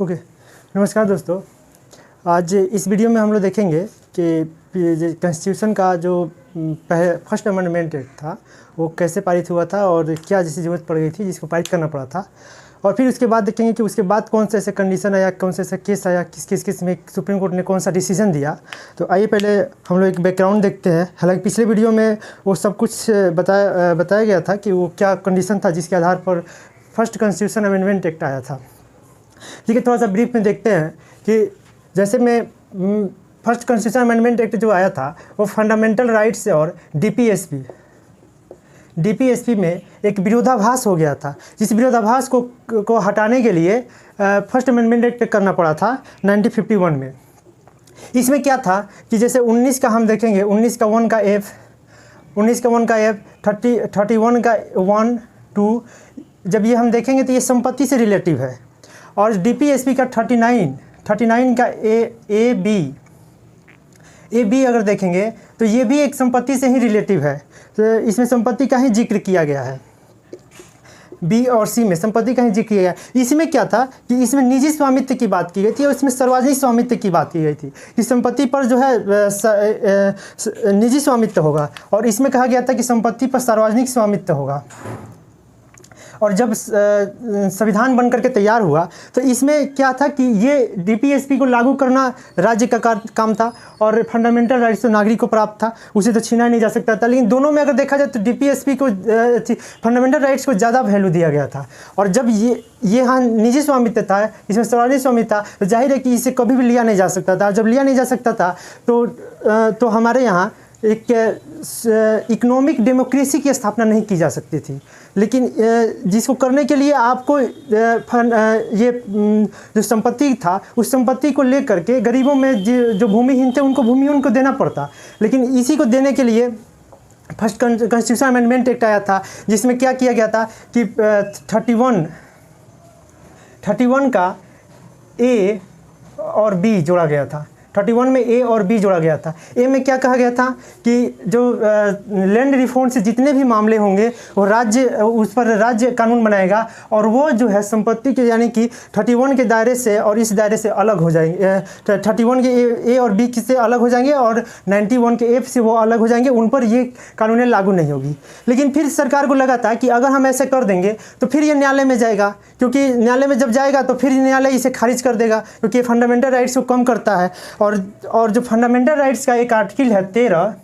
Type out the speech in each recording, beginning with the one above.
Okay नमस्कार दोस्तों। आज इस वीडियो में हम लोग देखेंगे कि कॉन्स्टिट्यूशन का जो फर्स्ट अमेंडमेंट था वो कैसे पारित हुआ था और क्या जैसी ज़रूरत पड़ गई थी जिसको पारित करना पड़ा था। और फिर उसके बाद देखेंगे कि उसके बाद कौन सा ऐसा कंडीशन आया, कौन सा ऐसा केस आया, किस केस में सुप्रीम कोर्ट ने कौन सा डिसीजन दिया। तो आइए पहले हम लोग एक बैकग्राउंड देखते हैं। हालांकि पिछले वीडियो में वो सब कुछ बताया गया था कि वो क्या कंडीशन था जिसके आधार पर फर्स्ट कॉन्स्टिट्यूशन अमेंडमेंट एक्ट आया था। ठीक है, थोड़ा सा ब्रीफ में देखते हैं कि जैसे में फर्स्ट कॉन्स्टिट्यूशन अमेंडमेंट एक्ट जो आया था वो फंडामेंटल राइट्स और डीपीएसपी में एक विरोधाभास हो गया था। जिस विरोधाभास को हटाने के लिए फर्स्ट अमेंडमेंट एक्ट करना पड़ा था 1951 में। इसमें क्या था कि जैसे 19 का हम देखेंगे, 19 का 1 का एफ, 19 का 1 का एफ, 31 का 1 2, जब ये हम देखेंगे तो ये संपत्ति से रिलेटिव है। और डीपीएसपी का 39 का ए बी अगर देखेंगे तो ये भी एक संपत्ति से ही रिलेटिव है। तो इसमें संपत्ति का ही जिक्र किया गया है। बी और सी में संपत्ति का ही जिक्र किया गया। इसमें क्या था कि इसमें निजी स्वामित्व की बात की गई थी और इसमें सार्वजनिक स्वामित्व की बात की गई थी कि संपत्ति पर जो है निजी स्वामित्व होगा और इसमें कहा गया था कि संपत्ति पर सार्वजनिक स्वामित्व होगा। और जब संविधान बन करके तैयार हुआ तो इसमें क्या था कि ये डीपीएसपी को लागू करना राज्य का काम था और फंडामेंटल राइट्स तो नागरिक को प्राप्त था, उसे तो छीना नहीं जा सकता था। लेकिन दोनों में अगर देखा जाए तो डीपीएसपी को फंडामेंटल राइट्स को ज़्यादा वैल्यू दिया गया था। और जब ये हाँ निजी स्वामित्व था, इसमें सार्वजनिक स्वामित्व था, तो जाहिर है कि इसे कभी भी लिया नहीं जा सकता था। जब लिया नहीं जा सकता था तो हमारे यहाँ एक इकोनॉमिक डेमोक्रेसी की स्थापना नहीं की जा सकती थी। लेकिन जिसको करने के लिए आपको ये जो संपत्ति था उस संपत्ति को लेकर के गरीबों में जो भूमिहीन थे उनको देना पड़ता। लेकिन इसी को देने के लिए फर्स्ट कॉन्स्टिट्यूशन अमेंडमेंट एक्ट आया था जिसमें क्या किया गया था कि 31 का ए और बी जोड़ा गया था। 31 में ए और बी जोड़ा गया था। ए में क्या कहा गया था कि जो लैंड रिफॉर्म से जितने भी मामले होंगे वो राज्य उस पर राज्य कानून बनाएगा और वो जो है संपत्ति के यानी कि 31 के दायरे से और इस दायरे से अलग हो जाएंगे। 31 के ए और बी से अलग हो जाएंगे और 91 के एफ से वो अलग हो जाएंगे, उन पर ये कानूनें लागू नहीं होगी। लेकिन फिर सरकार को लगा था कि अगर हम ऐसे कर देंगे तो फिर ये न्यायालय में जाएगा, क्योंकि न्यायालय में जब जाएगा तो फिर न्यायालय इसे खारिज कर देगा क्योंकि फंडामेंटल राइट्स को कम करता है। और जो फंडामेंटल राइट्स का एक आर्टिकल है 13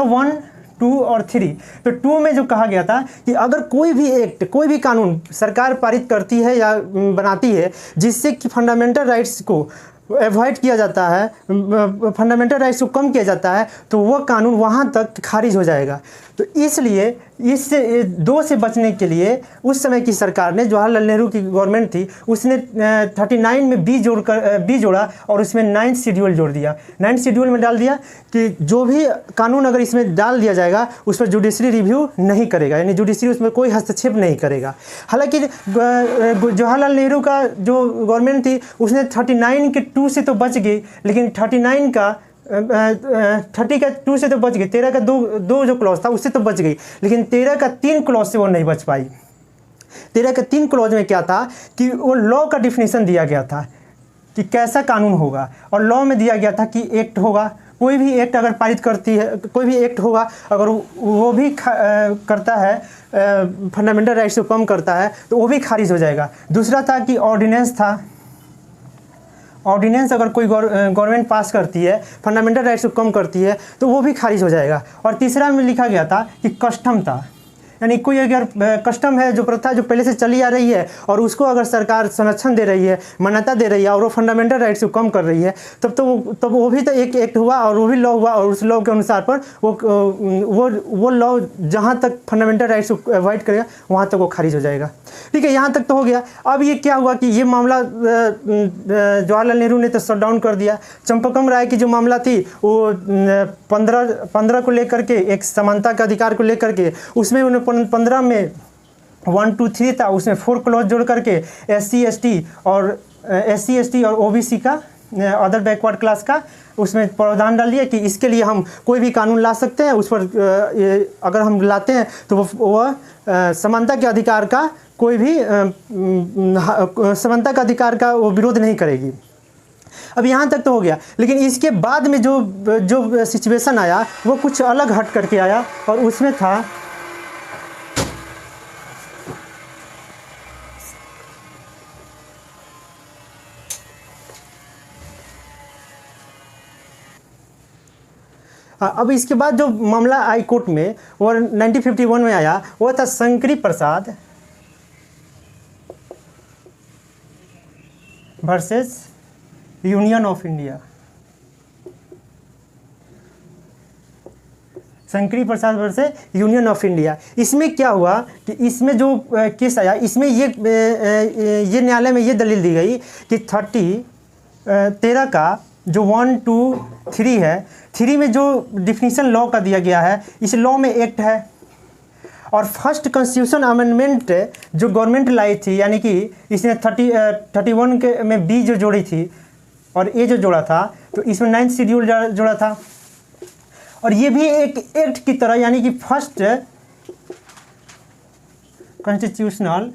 1 2 और 3। तो 2 में जो कहा गया था कि अगर कोई भी कानून सरकार पारित करती है या बनाती है जिससे कि फंडामेंटल राइट्स को अवॉइड किया जाता है, फंडामेंटल राइट्स को कम किया जाता है, तो वह कानून वहाँ तक खारिज हो जाएगा। तो इसलिए इससे 2 से बचने के लिए उस समय की सरकार ने, जवाहरलाल नेहरू की गवर्नमेंट थी, उसने 39 में बी जोड़ा और उसमें 9th शेड्यूल जोड़ दिया। 9th शेड्यूल में डाल दिया कि जो भी कानून अगर इसमें डाल दिया जाएगा उस पर जुडिशरी रिव्यू नहीं करेगा, यानी जुडिशरी उसमें कोई हस्तक्षेप नहीं करेगा। हालांकि जवाहरलाल नेहरू का जो गवर्नमेंट थी उसने 39 के 2 से तो बच गई, लेकिन 39 का 30 का 2 से तो बच गई, 13 का 2 जो क्लॉज था उससे तो बच गई, लेकिन 13 का 3 क्लॉज से वो नहीं बच पाई। 13 के 3 क्लॉज में क्या था कि वो लॉ का डिफिनेशन दिया गया था कि कैसा कानून होगा, और लॉ में दिया गया था कि एक्ट होगा, कोई भी एक्ट अगर पारित करती है, कोई भी एक्ट होगा अगर वो भी करता है फंडामेंटल राइट्स को कम करता है तो वो भी खारिज हो जाएगा। दूसरा था कि ऑर्डिनेंस था, ऑर्डिनेंस अगर कोई गवर्नमेंट पास करती है फंडामेंटल राइट्स को कम करती है तो वो भी खारिज हो जाएगा। और तीसरा में लिखा गया था कि कस्टम था, यानी कोई अगर कस्टम है, जो प्रथा जो पहले से चली आ रही है और उसको अगर सरकार संरक्षण दे रही है, मान्यता दे रही है और वो फंडामेंटल राइट्स को कम कर रही है, तब वो भी तो एक एक्ट हुआ और वो भी लॉ हुआ, और उस लॉ के अनुसार पर वो लॉ जहाँ तक फंडामेंटल राइट्स को अवॉइड करेगा वहाँ तक वो खारिज हो जाएगा। ठीक है, यहाँ तक तो हो गया। अब ये क्या हुआ कि ये मामला जवाहरलाल नेहरू ने तो शट डाउन कर दिया। चंपाकम राय की जो मामला थी वो 15 को लेकर के, एक समानता के अधिकार को लेकर के, उसमें उन्हें 15 में 1 2 3 था, उसमें 4 क्लॉज जोड़ करके SC ST और OBC का अदर बैकवर्ड क्लास का उसमें प्रावधान डाल दिया कि इसके लिए हम कोई भी कानून ला सकते हैं, उस पर अगर हम लाते हैं तो वह समानता के अधिकार का कोई भी समानता का अधिकार का वो विरोध नहीं करेगी। अब यहाँ तक तो हो गया, लेकिन इसके बाद में जो सिचुएशन आया वो कुछ अलग हट करके आया, और उसमें था अब इसके बाद जो मामला हाई कोर्ट में वो 1951 में आया, वो था Shankari Prasad versus Union of India. Shankari Prasad versus Union of India. इसमें क्या हुआ कि इसमें जो केस आया, इसमें ये न्यायालय में ये दलील दी गई कि 13 का जो 1, 2, 3 है, 3 में जो डिफिनीशन लॉ का दिया गया है, इस लॉ में एक्ट है, और फर्स्ट कॉन्स्टिट्यूशन अमेंडमेंट जो गवर्नमेंट लाई थी, यानी कि इसने 31 के में बी जो जोड़ी थी और ए जो जोड़ा था, तो इसमें 9th शेड्यूल जोड़ा था, और ये भी एक एक्ट की तरह, यानी कि फर्स्ट कॉन्स्टिट्यूशनल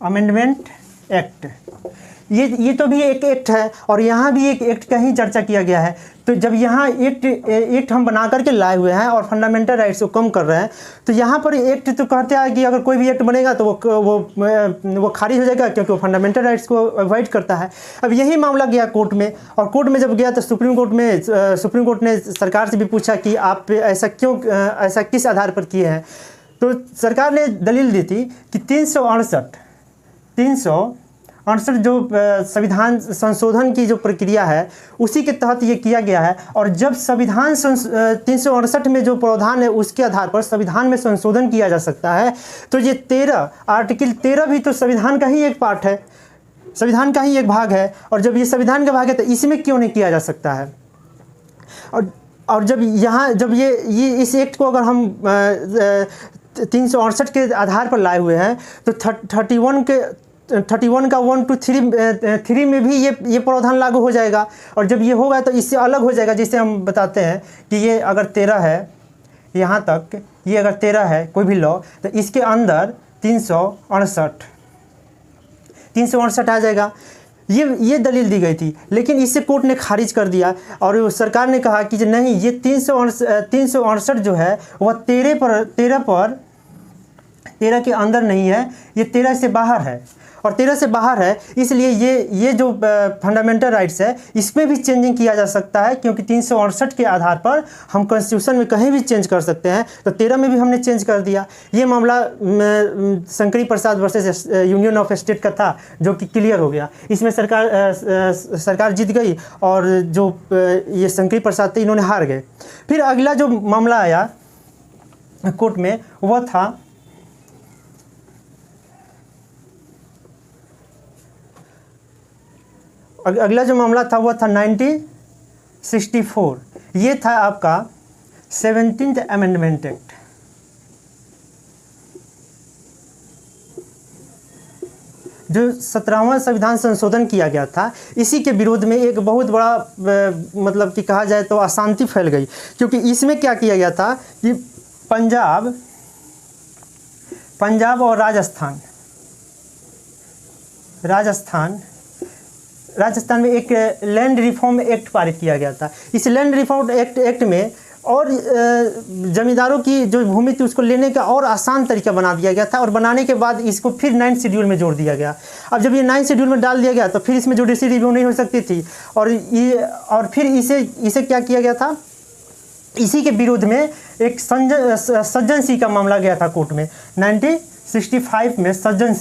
अमेंडमेंट एक्ट, ये तो भी एक एक्ट है, और यहाँ भी एक एक्ट का ही चर्चा किया गया है। तो जब यहाँ एक्ट हम बना करके लाए हुए हैं और फंडामेंटल राइट्स को कम कर रहे हैं, तो यहाँ पर एक्ट तो कहते हैं कि अगर कोई भी एक्ट बनेगा तो वो खारिज हो जाएगा, क्योंकि वो फंडामेंटल राइट्स को अवॉइड करता है। अब यही मामला गया कोर्ट में, और कोर्ट में जब गया तो सुप्रीम कोर्ट ने सरकार से भी पूछा कि आप ऐसा किस आधार पर किए हैं। तो सरकार ने दलील दी थी कि 368 जो संविधान संशोधन की जो प्रक्रिया है, उसी के तहत ये किया गया है, और जब संविधान 368 में जो प्रावधान है उसके आधार पर संविधान में संशोधन किया जा सकता है, तो ये आर्टिकल 13 भी तो संविधान का ही एक पार्ट है, संविधान का ही एक भाग है, और जब ये संविधान का भाग है तो इसमें क्यों नहीं किया जा सकता है। और जब ये इस एक्ट को अगर हम 368 के आधार पर लाए हुए हैं, तो 31 का 1, 2, 3 में भी ये प्रावधान लागू हो जाएगा, और जब ये होगा तो इससे अलग हो जाएगा। जिससे हम बताते हैं कि ये अगर 13 है, यहाँ तक ये अगर 13 है कोई भी लॉ, तो इसके अंदर 368 आ जाएगा। ये दलील दी गई थी, लेकिन इससे कोर्ट ने खारिज कर दिया, और सरकार ने कहा कि नहीं, ये 368 जो है वह 13 के अंदर नहीं है, ये 13 से बाहर है, और 13 से बाहर है, इसलिए ये जो फंडामेंटल राइट्स है इसमें भी चेंजिंग किया जा सकता है, क्योंकि 368 के आधार पर हम कॉन्स्टिट्यूशन में कहीं भी चेंज कर सकते हैं, तो 13 में भी हमने चेंज कर दिया। ये मामला Shankari Prasad versus Union of state का था, जो कि क्लियर हो गया। इसमें सरकार जीत गई, और जो ये शंकरी प्रसाद थे इन्होंने हार गए। फिर अगला जो मामला आया कोर्ट में, वह था अगला जो मामला था वह था 1964। ये था आपका 17th अमेंडमेंट एक्ट। जो 17वां संविधान संशोधन किया गया था, इसी के विरोध में एक बहुत बड़ा मतलब कि कहा जाए तो अशांति फैल गई, क्योंकि इसमें क्या किया गया था कि पंजाब और राजस्थान में एक लैंड रिफॉर्म एक्ट पारित किया गया था। इस लैंड रिफॉर्म एक्ट में और जमींदारों की जो भूमि थी उसको लेने का और आसान तरीका बना दिया गया था, और बनाने के बाद इसको फिर 9th शेड्यूल में जोड़ दिया गया। अब जब ये 9th शेड्यूल में डाल दिया गया तो फिर इसमें जुडिशरी रिव्यू नहीं हो सकती थी, और फिर इसे क्या किया गया था, इसी के विरोध में एक सज्जन सिंह का मामला गया था कोर्ट में 1965 में। सज्जन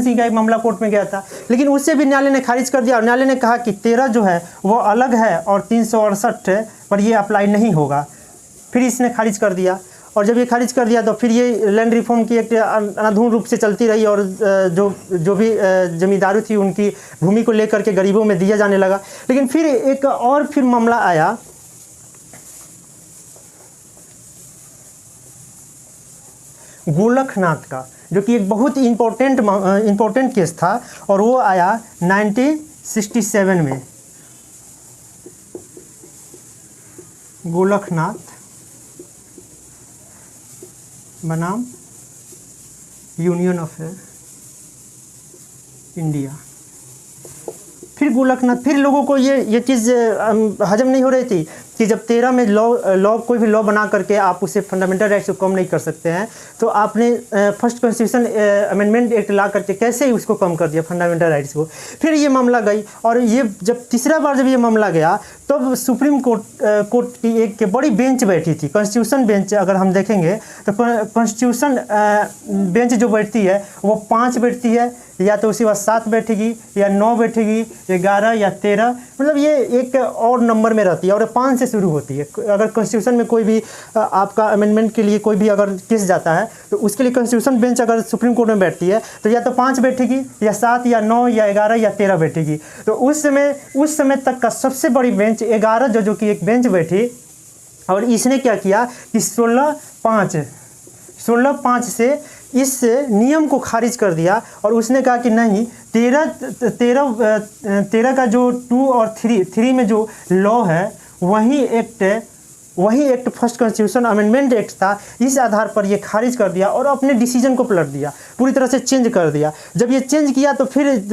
सिंह का एक मामला कोर्ट में गया था, लेकिन उससे भी न्यायालय ने खारिज कर दिया, और न्यायालय ने कहा कि 13 जो है वो अलग है और 368 पर ये अप्लाई नहीं होगा। फिर इसने खारिज कर दिया, और जब ये खारिज कर दिया तो फिर ये लैंड रिफॉर्म की एक अनाधूर्ण रूप से चलती रही, और जो भी जमींदारी थी उनकी भूमि को लेकर के गरीबों में दिया जाने लगा। लेकिन फिर एक और फिर मामला आया, गोलकनाथ का, जो कि एक बहुत इम्पोर्टेंट केस था, और वो आया 1967 में। गोलकनाथ बनाम यूनियन ऑफ इंडिया। फिर गोलकनाथ, फिर लोगों को ये चीज़ हजम नहीं हो रही थी कि जब 13 में कोई भी लॉ बना करके आप उसे फंडामेंटल राइट्स को कम नहीं कर सकते हैं, तो आपने फर्स्ट कॉन्स्टिट्यूशन अमेंडमेंट एक्ट ला करके कैसे उसको कम कर दिया फंडामेंटल राइट्स को। फिर ये मामला गई, और ये जब तीसरा बार जब ये मामला गया, तब सुप्रीम कोर्ट की एक बड़ी बेंच बैठी थी, कॉन्स्टिट्यूशन बेंच। अगर हम देखेंगे तो कॉन्स्टिट्यूशन बेंच जो बैठती है वो 5 बैठती है, या तो उसके बाद 7 बैठेगी, या 9 बैठेगी, 11 या 13, मतलब ये एक और नंबर में रहती है, और 5 से शुरू होती है। अगर कॉन्स्टिट्यूशन में कोई भी आपका अमेंडमेंट के लिए कोई भी अगर केस जाता है, तो उसके लिए कॉन्स्टिट्यूशन बेंच अगर सुप्रीम कोर्ट में बैठती है, तो या तो 5 बैठेगी, या 7, या 9, या 11, या 13 बैठेगी। तो उस समय तक का सबसे बड़ी बेंच 11 जजों की एक बेंच बैठी, और इसने क्या किया कि 16/5 से इस नियम को खारिज कर दिया, और उसने कहा कि नहीं, 13 का जो 2 और 3 में जो लॉ है, वही act first constitution amendment act था। इस आधार पर ये खारिज कर दिया और अपने डिसीजन को पलट दिया, पूरी तरह से चेंज कर दिया। जब ये चेंज किया तो फिर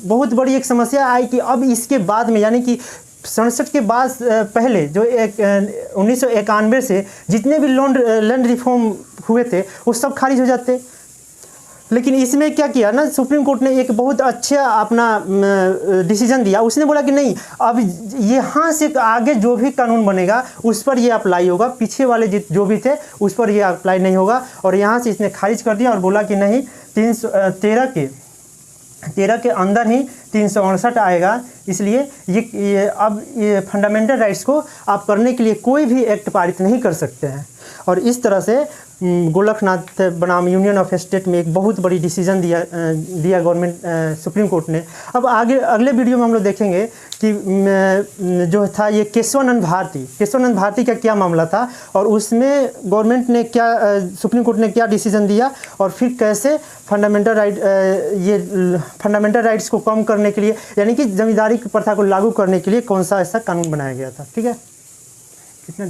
बहुत बड़ी एक समस्या आई कि अब इसके बाद में, यानी कि 67 के बाद पहले जो 1991 से जितने भी लैंड रिफॉर्म हुए थे वो सब खारिज हो जाते। लेकिन इसमें क्या किया ना, सुप्रीम कोर्ट ने एक बहुत अच्छा अपना डिसीजन दिया। उसने बोला कि नहीं, अब यहाँ से आगे जो भी कानून बनेगा उस पर ये अप्लाई होगा, पीछे वाले जो भी थे उस पर ये अप्लाई नहीं होगा। और यहाँ से इसने खारिज कर दिया और बोला कि नहीं, 13 के अंदर ही 368 आएगा। इसलिए ये फंडामेंटल राइट्स को आप करने के लिए कोई भी एक्ट पारित नहीं कर सकते हैं। और इस तरह से गोलकनाथ बनाम यूनियन ऑफ स्टेट में एक बहुत बड़ी डिसीजन दिया गवर्नमेंट सुप्रीम कोर्ट ने। अब अगले वीडियो में हम लोग देखेंगे कि जो था ये केशवानंद भारती का क्या मामला था, और उसमें गवर्नमेंट ने क्या, सुप्रीम कोर्ट ने क्या डिसीजन दिया, और फिर कैसे फंडामेंटल राइट्स को कम करने के लिए, यानी कि जमींदारी की प्रथा को लागू करने के लिए कौन सा ऐसा कानून बनाया गया था। ठीक है, कितना